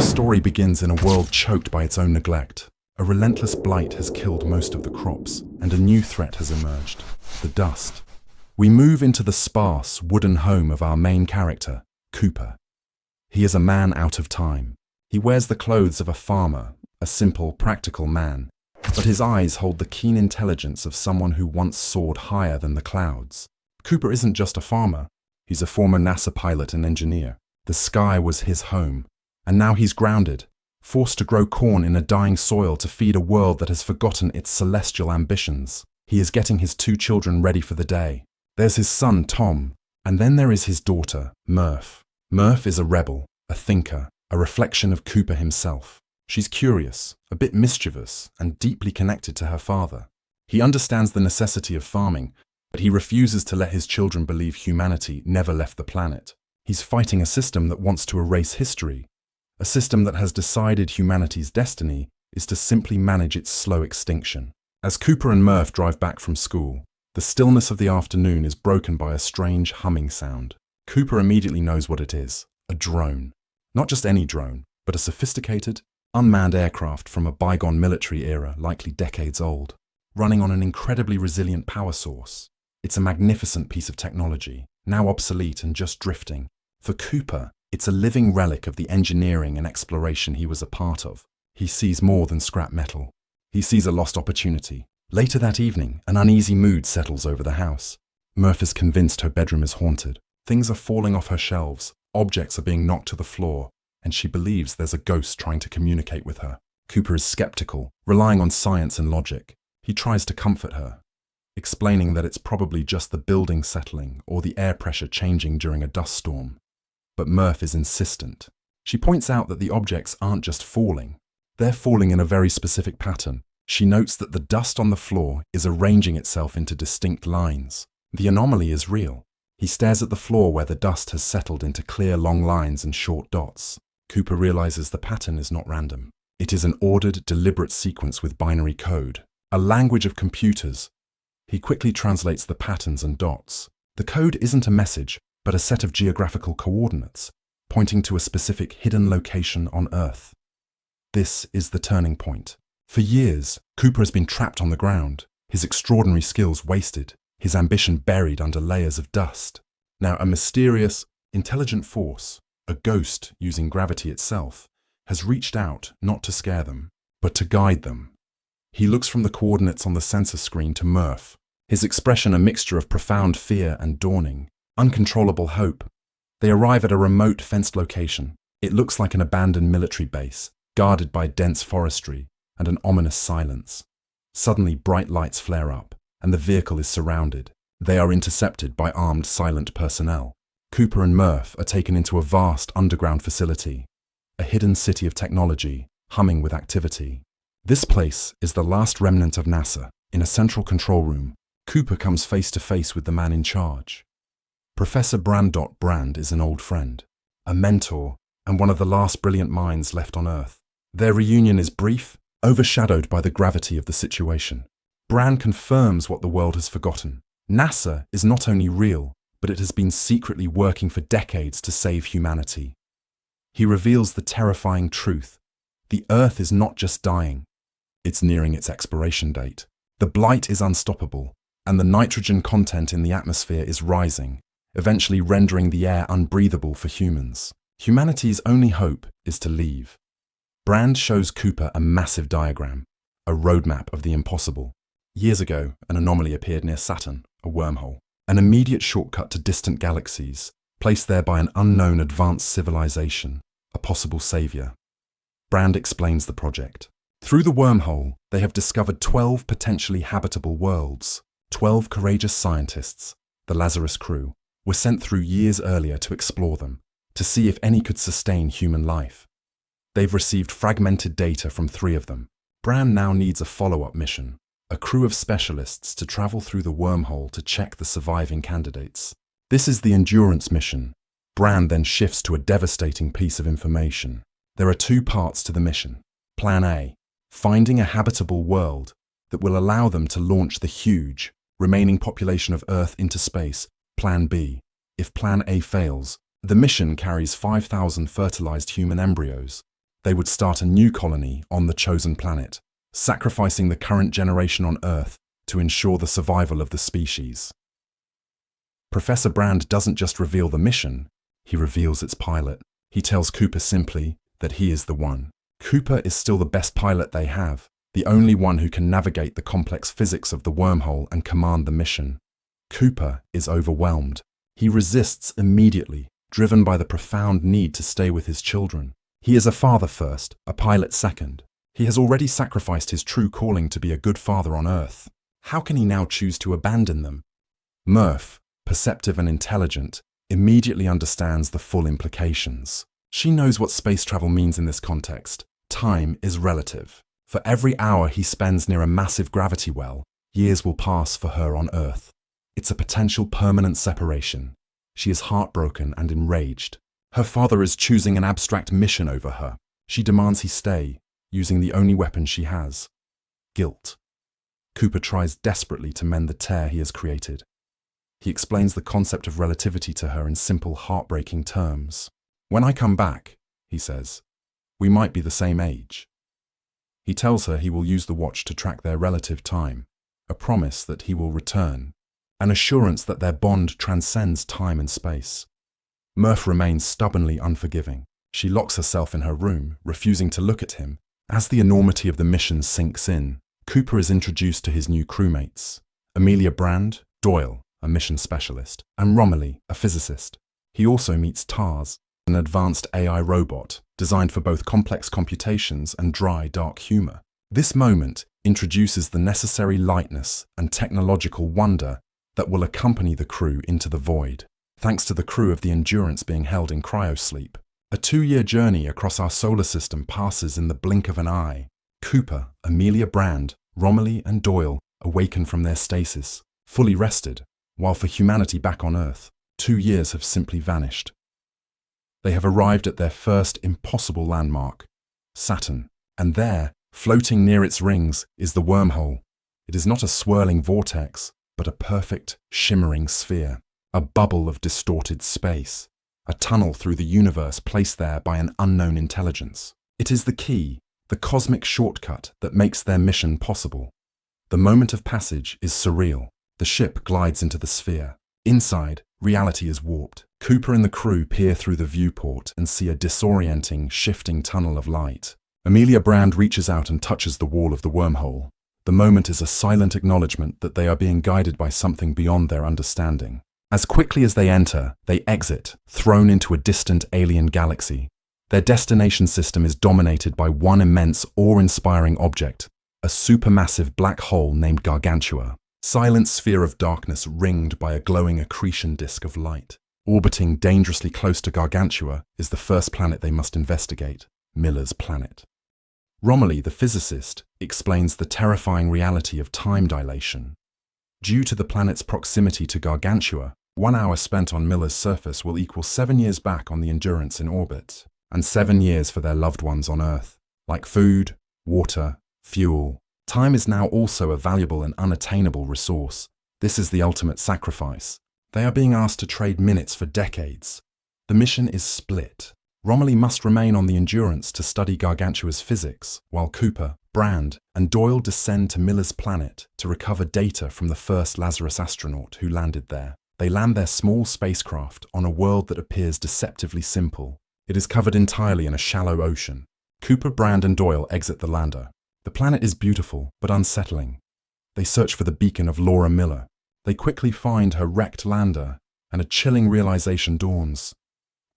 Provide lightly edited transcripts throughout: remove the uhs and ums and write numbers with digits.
story begins in a world choked by its own neglect. A relentless blight has killed most of the crops, and a new threat has emerged: the dust. We move into the sparse, wooden home of our main character, Cooper. He is a man out of time. He wears the clothes of a farmer, a simple, practical man, but his eyes hold the keen intelligence of someone who once soared higher than the clouds. Cooper isn't just a farmer. He's a former NASA pilot and engineer. The sky was his home, and now he's grounded, forced to grow corn in a dying soil to feed a world that has forgotten its celestial ambitions. He is getting his 2 children ready for the day. There's his son, Tom, and then there is his daughter, Murph. Murph is a rebel, a thinker, a reflection of Cooper himself. She's curious, a bit mischievous, and deeply connected to her father. He understands the necessity of farming, but he refuses to let his children believe humanity never left the planet. He's fighting a system that wants to erase history, a system that has decided humanity's destiny is to simply manage its slow extinction. As Cooper and Murph drive back from school, the stillness of the afternoon is broken by a strange humming sound. Cooper immediately knows what it is: a drone. Not just any drone, but a sophisticated, unmanned aircraft from a bygone military era, likely decades old, running on an incredibly resilient power source. It's a magnificent piece of technology, now obsolete and just drifting. For Cooper, it's a living relic of the engineering and exploration he was a part of. He sees more than scrap metal. He sees a lost opportunity. Later that evening, an uneasy mood settles over the house. Murph is convinced her bedroom is haunted. Things are falling off her shelves, objects are being knocked to the floor, and she believes there's a ghost trying to communicate with her. Cooper is skeptical, relying on science and logic. He tries to comfort her, explaining that it's probably just the building settling or the air pressure changing during a dust storm. But Murph is insistent. She points out that the objects aren't just falling. They're falling in a very specific pattern. She notes that the dust on the floor is arranging itself into distinct lines. The anomaly is real. He stares at the floor where the dust has settled into clear long lines and short dots. Cooper realizes the pattern is not random. It is an ordered, deliberate sequence with binary code, a language of computers. He quickly translates the patterns and dots. The code isn't a message, but a set of geographical coordinates, pointing to a specific hidden location on Earth. This is the turning point. For years, Cooper has been trapped on the ground, his extraordinary skills wasted, his ambition buried under layers of dust. Now, a mysterious, intelligent force, a ghost using gravity itself, has reached out not to scare them, but to guide them. He looks from the coordinates on the sensor screen to Murph, his expression a mixture of profound fear and dawning, uncontrollable hope. They arrive at a remote fenced location. It looks like an abandoned military base, guarded by dense forestry and an ominous silence. Suddenly, bright lights flare up, and the vehicle is surrounded. They are intercepted by armed, silent personnel. Cooper and Murph are taken into a vast underground facility, a hidden city of technology, humming with activity. This place is the last remnant of NASA. In a central control room, Cooper comes face to face with the man in charge. Professor Brand is an old friend, a mentor, and one of the last brilliant minds left on Earth. Their reunion is brief, overshadowed by the gravity of the situation. Brand confirms what the world has forgotten. NASA is not only real, but it has been secretly working for decades to save humanity. He reveals the terrifying truth. The Earth is not just dying, it's nearing its expiration date. The blight is unstoppable, and the nitrogen content in the atmosphere is rising, eventually rendering the air unbreathable for humans. Humanity's only hope is to leave. Brand shows Cooper a massive diagram, a roadmap of the impossible. Years ago, an anomaly appeared near Saturn, a wormhole, an immediate shortcut to distant galaxies, placed there by an unknown advanced civilization, a possible savior. Brand explains the project. Through the wormhole, they have discovered 12 potentially habitable worlds. 12 courageous scientists, the Lazarus crew, were sent through years earlier to explore them, to see if any could sustain human life. They've received fragmented data from 3 of them. Brand now needs a follow-up mission, a crew of specialists to travel through the wormhole to check the surviving candidates. This is the Endurance mission. Brand then shifts to a devastating piece of information. There are 2 parts to the mission. Plan A, finding a habitable world that will allow them to launch the huge, remaining population of Earth into space. Plan B, if Plan A fails, the mission carries 5,000 fertilized human embryos. They would start a new colony on the chosen planet, sacrificing the current generation on Earth to ensure the survival of the species. Professor Brand doesn't just reveal the mission, he reveals its pilot. He tells Cooper simply that he is the one. Cooper is still the best pilot they have, the only one who can navigate the complex physics of the wormhole and command the mission. Cooper is overwhelmed. He resists immediately, driven by the profound need to stay with his children. He is a father first, a pilot second. He has already sacrificed his true calling to be a good father on Earth. How can he now choose to abandon them? Murph, perceptive and intelligent, immediately understands the full implications. She knows what space travel means in this context. Time is relative. For every hour he spends near a massive gravity well, years will pass for her on Earth. It's a potential permanent separation. She is heartbroken and enraged. Her father is choosing an abstract mission over her. She demands he stay, using the only weapon she has: guilt. Cooper tries desperately to mend the tear he has created. He explains the concept of relativity to her in simple, heartbreaking terms. "When I come back," he says, "we might be the same age." He tells her he will use the watch to track their relative time, a promise that he will return, an assurance that their bond transcends time and space. Murph remains stubbornly unforgiving. She locks herself in her room, refusing to look at him. As the enormity of the mission sinks in, Cooper is introduced to his new crewmates: Amelia Brand, Doyle, a mission specialist, and Romilly, a physicist. He also meets Tars, an advanced AI robot designed for both complex computations and dry, dark humor. This moment introduces the necessary lightness and technological wonder that will accompany the crew into the void. Thanks to the crew of the Endurance being held in cryosleep, a 2-year journey across our solar system passes in the blink of an eye. Cooper, Amelia Brand, Romilly, and Doyle awaken from their stasis, fully rested, while for humanity back on Earth, 2 years have simply vanished. They have arrived at their first impossible landmark, Saturn, and there, floating near its rings, is the wormhole. It is not a swirling vortex, but a perfect, shimmering sphere, a bubble of distorted space, a tunnel through the universe placed there by an unknown intelligence. It is the key, the cosmic shortcut that makes their mission possible. The moment of passage is surreal. The ship glides into the sphere. Inside, reality is warped. Cooper and the crew peer through the viewport and see a disorienting, shifting tunnel of light. Amelia Brand reaches out and touches the wall of the wormhole. The moment is a silent acknowledgement that they are being guided by something beyond their understanding. As quickly as they enter, they exit, thrown into a distant alien galaxy. Their destination system is dominated by one immense, awe-inspiring object, a supermassive black hole named Gargantua. Silent sphere of darkness ringed by a glowing accretion disk of light. Orbiting dangerously close to Gargantua is the first planet they must investigate, Miller's planet. Romilly, the physicist, explains the terrifying reality of time dilation. Due to the planet's proximity to Gargantua, 1 hour spent on Miller's surface will equal 7 years back on the Endurance in orbit, and 7 years for their loved ones on Earth. Like food, water, fuel, time is now also a valuable and unattainable resource. This is the ultimate sacrifice. They are being asked to trade minutes for decades. The mission is split. Romilly must remain on the Endurance to study Gargantua's physics, while Cooper, Brand, and Doyle descend to Miller's planet to recover data from the first Lazarus astronaut who landed there. They land their small spacecraft on a world that appears deceptively simple. It is covered entirely in a shallow ocean. Cooper, Brand, and Doyle exit the lander. The planet is beautiful, but unsettling. They search for the beacon of Laura Miller. They quickly find her wrecked lander, and a chilling realization dawns.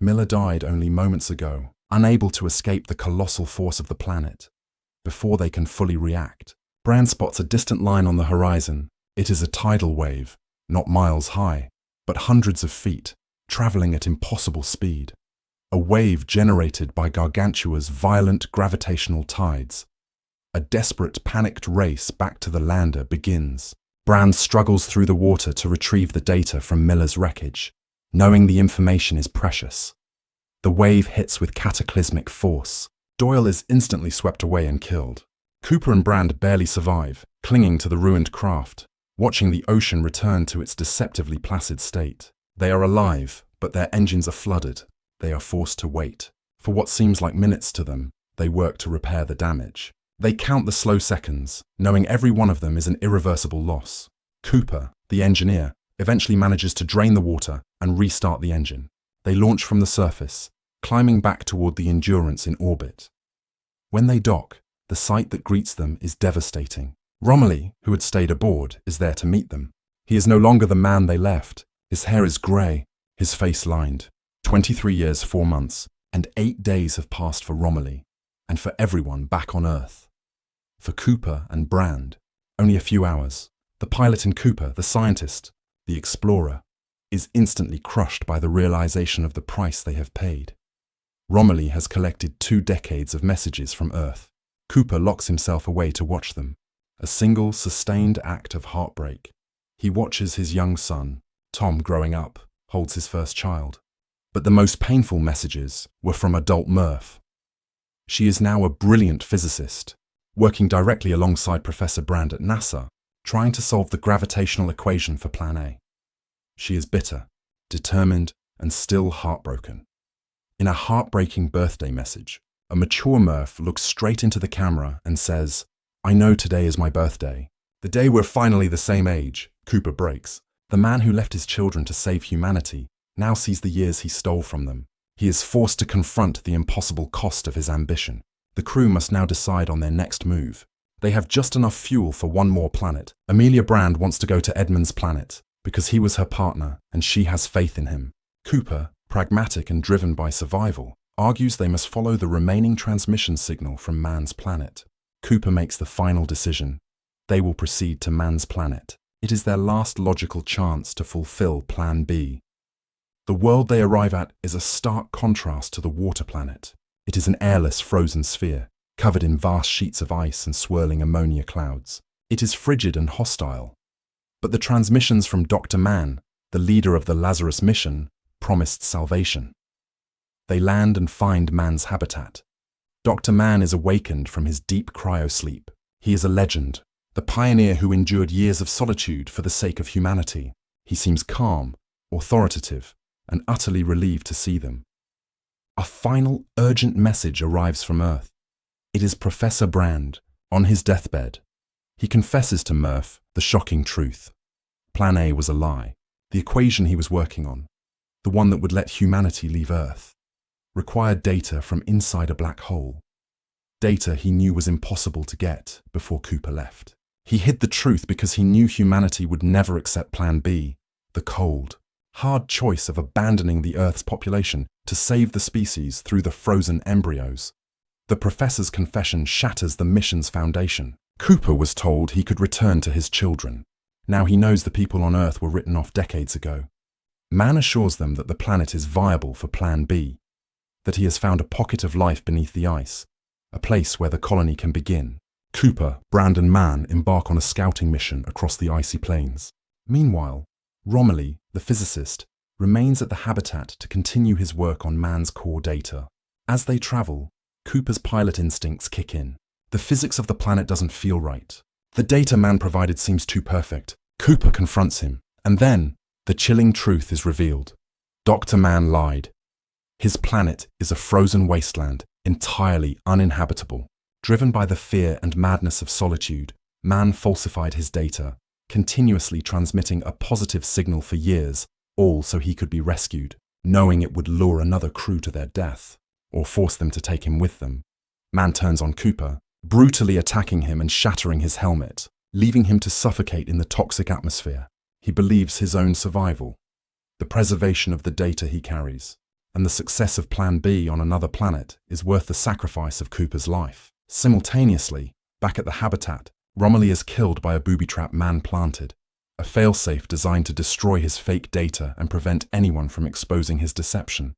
Miller died only moments ago, unable to escape the colossal force of the planet. Before they can fully react, Brand spots a distant line on the horizon. It is a tidal wave, not miles high, but hundreds of feet, traveling at impossible speed. A wave generated by Gargantua's violent gravitational tides. A desperate, panicked race back to the lander begins. Brand struggles through the water to retrieve the data from Miller's wreckage, knowing the information is precious. The wave hits with cataclysmic force. Doyle is instantly swept away and killed. Cooper and Brand barely survive, clinging to the ruined craft, watching the ocean return to its deceptively placid state. They are alive, but their engines are flooded. They are forced to wait. For what seems like minutes to them, They work to repair the damage. They count the slow seconds, knowing every one of them is an irreversible loss. Cooper, the engineer, eventually manages to drain the water and restart the engine. They launch from the surface, climbing back toward the Endurance in orbit. When they dock, the sight that greets them is devastating. Romilly, who had stayed aboard, is there to meet them. He is no longer the man they left. His hair is grey, his face lined. 23 years, 4 months, and 8 days have passed for Romilly, and for everyone back on Earth. For Cooper and Brand, only a few hours. The pilot in Cooper, the scientist, the explorer, is instantly crushed by the realization of the price they have paid. Romilly has collected 2 decades of messages from Earth. Cooper locks himself away to watch them, a single, sustained act of heartbreak. He watches his young son, Tom, growing up, holds his first child. But the most painful messages were from adult Murph. She is now a brilliant physicist, working directly alongside Professor Brand at NASA, trying to solve the gravitational equation for Plan A. She is bitter, determined, and still heartbroken. In a heartbreaking birthday message, a mature Murph looks straight into the camera and says, "I know today is my birthday. The day we're finally the same age." Cooper breaks. The man who left his children to save humanity now sees the years he stole from them. He is forced to confront the impossible cost of his ambition. The crew must now decide on their next move. They have just enough fuel for one more planet. Amelia Brand wants to go to Edmund's planet because he was her partner and she has faith in him. Cooper, pragmatic and driven by survival, argues they must follow the remaining transmission signal from Mann's planet. Cooper makes the final decision. They will proceed to Mann's planet. It is their last logical chance to fulfill Plan B. The world they arrive at is a stark contrast to the water planet. It is an airless frozen sphere, covered in vast sheets of ice and swirling ammonia clouds. It is frigid and hostile. But the transmissions from Dr. Mann, the leader of the Lazarus mission, promised salvation. They land and find Mann's habitat. Dr. Mann is awakened from his deep cryosleep. He is a legend, the pioneer who endured years of solitude for the sake of humanity. He seems calm, authoritative, and utterly relieved to see them. A final, urgent message arrives from Earth. It is Professor Brand, on his deathbed. He confesses to Murph the shocking truth. Plan A was a lie. The equation he was working on, the one that would let humanity leave Earth, required data from inside a black hole. Data he knew was impossible to get before Cooper left. He hid the truth because he knew humanity would never accept Plan B, the cold, hard choice of abandoning the Earth's population to save the species through the frozen embryos. The professor's confession shatters the mission's foundation. Cooper was told he could return to his children. Now he knows the people on Earth were written off decades ago. Mann assures them that the planet is viable for Plan B, that he has found a pocket of life beneath the ice, a place where the colony can begin. Cooper, Brand and Mann embark on a scouting mission across the icy plains. Meanwhile, Romilly, the physicist, remains at the habitat to continue his work on Mann's core data. As they travel, Cooper's pilot instincts kick in. The physics of the planet doesn't feel right. The data Mann provided seems too perfect. Cooper confronts him, and then the chilling truth is revealed. Dr. Mann lied. His planet is a frozen wasteland, entirely uninhabitable. Driven by the fear and madness of solitude, Mann falsified his data, continuously transmitting a positive signal for years, all so he could be rescued, knowing it would lure another crew to their death, or force them to take him with them. Mann turns on Cooper, brutally attacking him and shattering his helmet, leaving him to suffocate in the toxic atmosphere. He believes his own survival, the preservation of the data he carries, and the success of Plan B on another planet is worth the sacrifice of Cooper's life. Simultaneously, back at the habitat, Romilly is killed by a booby trap Mann planted, a failsafe designed to destroy his fake data and prevent anyone from exposing his deception.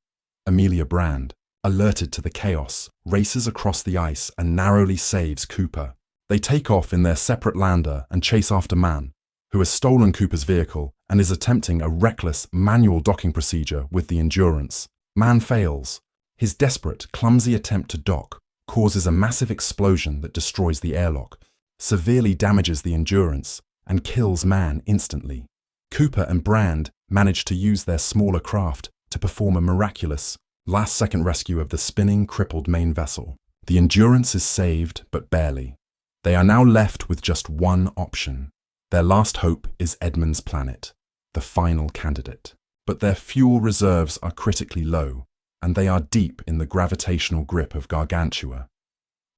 Amelia Brand, alerted to the chaos, races across the ice and narrowly saves Cooper. They take off in their separate lander and chase after Mann, who has stolen Cooper's vehicle and is attempting a reckless manual docking procedure with the Endurance. Mann fails. His desperate, clumsy attempt to dock causes a massive explosion that destroys the airlock, severely damages the Endurance, and kills Mann instantly. Cooper and Brand manage to use their smaller craft to perform a miraculous, last-second rescue of the spinning, crippled main vessel. The Endurance is saved, but barely. They are now left with just one option. Their last hope is Edmund's planet, the final candidate. But their fuel reserves are critically low, and they are deep in the gravitational grip of Gargantua.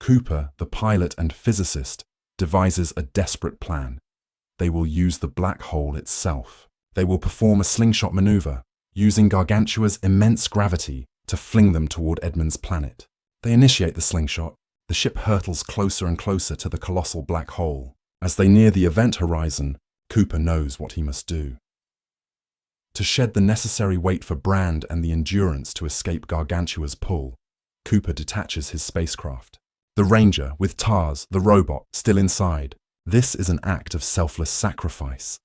Cooper, the pilot and physicist, devises a desperate plan. They will use the black hole itself. They will perform a slingshot maneuver, using Gargantua's immense gravity to fling them toward Edmund's planet. They initiate the slingshot. The ship hurtles closer and closer to the colossal black hole. As they near the event horizon, Cooper knows what he must do. To shed the necessary weight for Brand and the Endurance to escape Gargantua's pull, Cooper detaches his spacecraft. The Ranger, with Tars, the robot, still inside. This is an act of selfless sacrifice.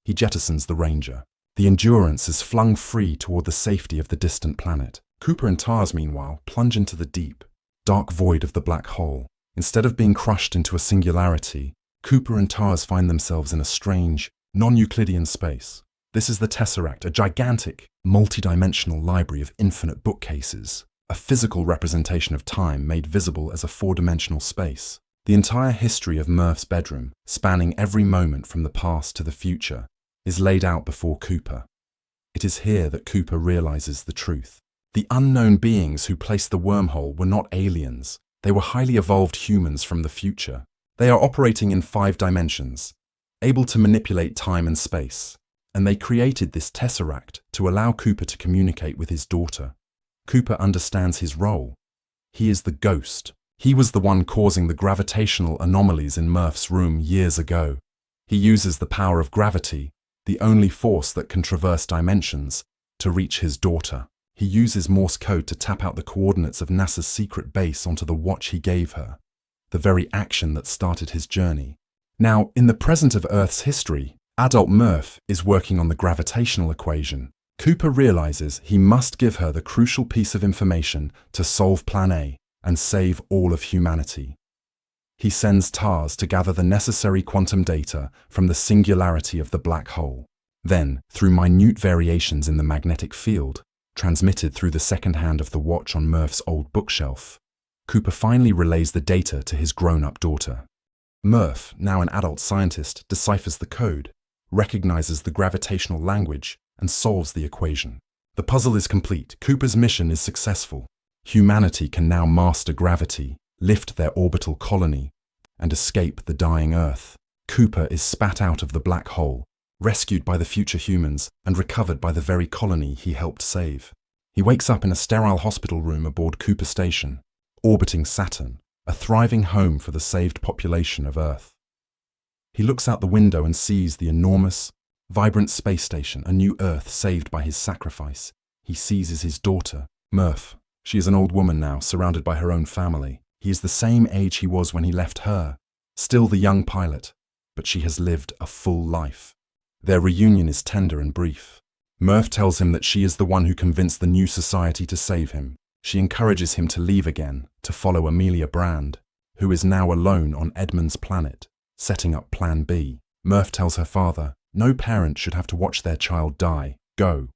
He jettisons the Ranger. The Endurance is flung free toward the safety of the distant planet. Cooper and Tars, meanwhile, plunge into the deep, dark void of the black hole. Instead of being crushed into a singularity, Cooper and Tars find themselves in a strange, non-Euclidean space. This is the Tesseract, a gigantic, multi-dimensional library of infinite bookcases, a physical representation of time made visible as a four-dimensional space. The entire history of Murph's bedroom, spanning every moment from the past to the future, is laid out before Cooper. It is here that Cooper realizes the truth. The unknown beings who placed the wormhole were not aliens. They were highly evolved humans from the future. They are operating in 5 dimensions, able to manipulate time and space. And they created this Tesseract to allow Cooper to communicate with his daughter. Cooper understands his role. He is the ghost. He was the one causing the gravitational anomalies in Murph's room years ago. He uses the power of gravity, the only force that can traverse dimensions, to reach his daughter. He uses Morse code to tap out the coordinates of NASA's secret base onto the watch he gave her, the very action that started his journey. Now, in the present of Earth's history, adult Murph is working on the gravitational equation. Cooper realizes he must give her the crucial piece of information to solve Plan A and save all of humanity. He sends Tars to gather the necessary quantum data from the singularity of the black hole. Then, through minute variations in the magnetic field, transmitted through the second hand of the watch on Murph's old bookshelf, Cooper finally relays the data to his grown-up daughter. Murph, now an adult scientist, deciphers the code, recognizes the gravitational language, and solves the equation. The puzzle is complete. Cooper's mission is successful. Humanity can now master gravity, lift their orbital colony, and escape the dying Earth. Cooper is spat out of the black hole, rescued by the future humans, and recovered by the very colony he helped save. He wakes up in a sterile hospital room aboard Cooper Station, orbiting Saturn, a thriving home for the saved population of Earth. He looks out the window and sees the enormous, vibrant space station, a new Earth saved by his sacrifice. He seizes his daughter, Murph. She is an old woman now, surrounded by her own family. He is the same age he was when he left her, still the young pilot, but she has lived a full life. Their reunion is tender and brief. Murph tells him that she is the one who convinced the new society to save him. She encourages him to leave again, to follow Amelia Brand, who is now alone on Edmund's planet, setting up Plan B. Murph tells her father, no parent should have to watch their child die. Go.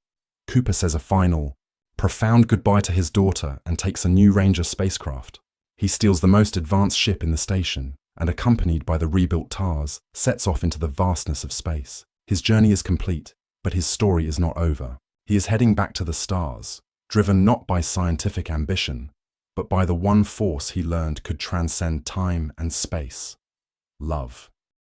Cooper says a final, profound goodbye to his daughter and takes a new Ranger spacecraft. He steals the most advanced ship in the station and, accompanied by the rebuilt Tars, sets off into the vastness of space. His journey is complete, but his story is not over. He is heading back to the stars, driven not by scientific ambition, but by the one force he learned could transcend time and space: love.